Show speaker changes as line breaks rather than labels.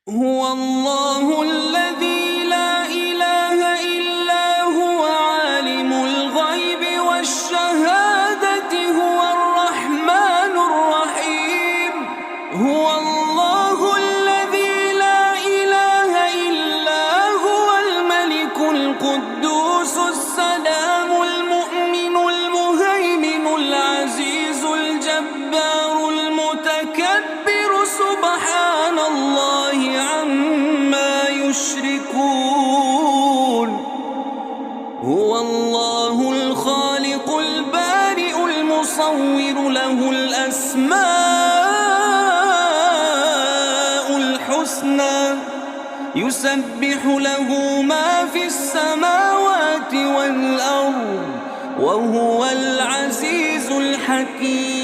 هو الله الذي لا إله إلا هو عالم الغيب والشهادة هو الرحمن الرحيم. هو الله الذي لا إله إلا هو الملك القدوس السلام المؤمن المهيمن العزيز الجبار المتكبر سبحان الله عما يشركون. هو الله الخالق البارئ المصور له الأسماء الحسنى يسبح له ما في السماوات والأرض وهو العزيز الحكيم.